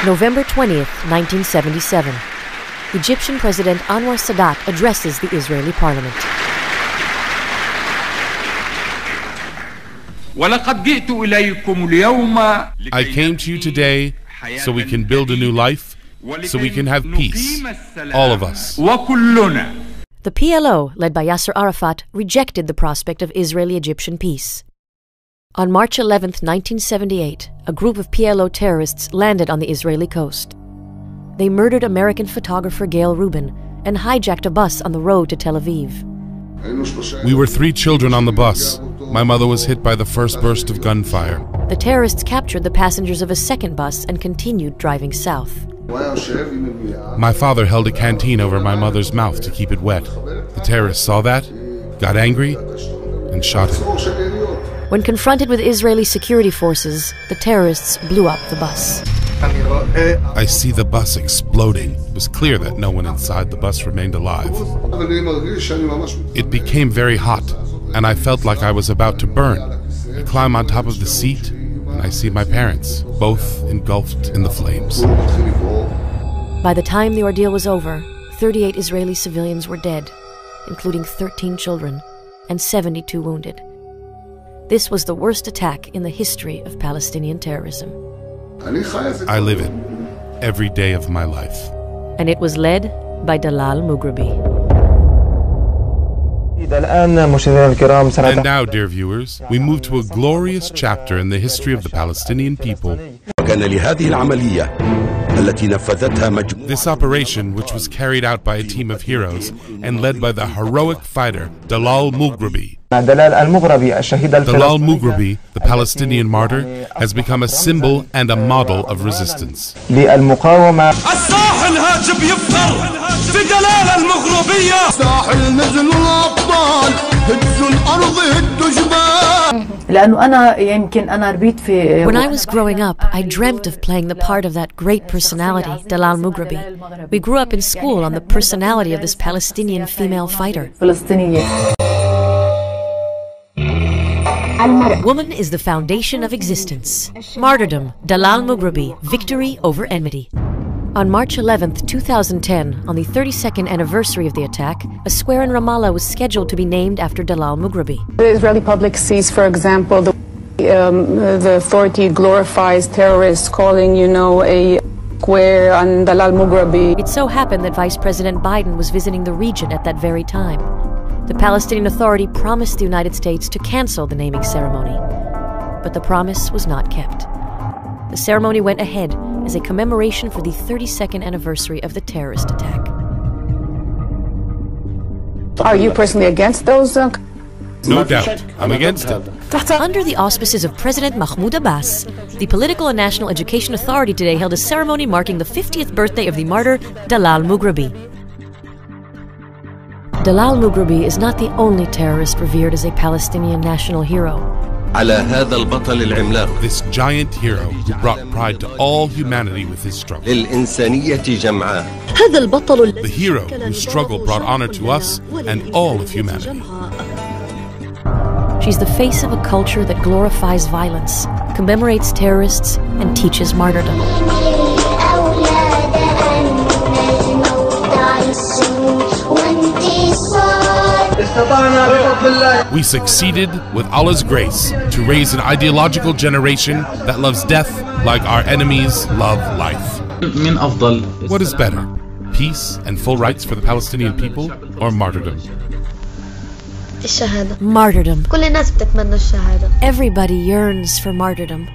November 20th, 1977. Egyptian President Anwar Sadat addresses the Israeli parliament. I came to you today so we can build a new life, so we can have peace, all of us. The PLO, led by Yasser Arafat, rejected the prospect of Israeli-Egyptian peace. On March 11, 1978, a group of PLO terrorists landed on the Israeli coast. They murdered American photographer Gail Rubin and hijacked a bus on the road to Tel Aviv. We were 3 children on the bus. My mother was hit by the first burst of gunfire. The terrorists captured the passengers of a second bus and continued driving south. My father held a canteen over my mother's mouth to keep it wet. The terrorists saw that, got angry, and shot him. When confronted with Israeli security forces, the terrorists blew up the bus. I see the bus exploding. It was clear that no one inside the bus remained alive. It became very hot, and I felt like I was about to burn. I climb on top of the seat, and I see my parents, both engulfed in the flames. By the time the ordeal was over, 38 Israeli civilians were dead, including 13 children, and 72 wounded. This was the worst attack in the history of Palestinian terrorism. I live it every day of my life. And it was led by Dalal Mughrabi. And now, dear viewers, we move to a glorious chapter in the history of the Palestinian people. This operation, which was carried out by a team of heroes and led by the heroic fighter Dalal Mughrabi. Dalal Mughrabi, the Palestinian martyr, has become a symbol and a model of resistance. When I was growing up, I dreamt of playing the part of that great personality, Dalal Mughrabi. We grew up in school on the personality of this Palestinian female fighter. Woman is the foundation of existence. Martyrdom, Dalal Mughrabi, victory over enmity. On March 11, 2010, on the 32nd anniversary of the attack, a square in Ramallah was scheduled to be named after Dalal Mughrabi. The Israeli public sees, for example, the authority glorifies terrorists, calling, a square on Dalal Mughrabi. It so happened that Vice President Biden was visiting the region at that very time. The Palestinian Authority promised the United States to cancel the naming ceremony, but the promise was not kept. The ceremony went ahead as a commemoration for the 32nd anniversary of the terrorist attack. Are you personally against those? No doubt, I'm against it. Under the auspices of President Mahmoud Abbas, the Political and National Education Authority today held a ceremony marking the 50th birthday of the martyr Dalal Mughrabi. Dalal Mughrabi is not the only terrorist revered as a Palestinian national hero. This giant hero who brought pride to all humanity with his struggle. The hero whose struggle brought honor to us and all of humanity. She's the face of a culture that glorifies violence, commemorates terrorists, and teaches martyrdom. We succeeded, with Allah's grace, to raise an ideological generation that loves death like our enemies love life. What is better, peace and full rights for the Palestinian people, or martyrdom? Martyrdom. Everybody yearns for martyrdom.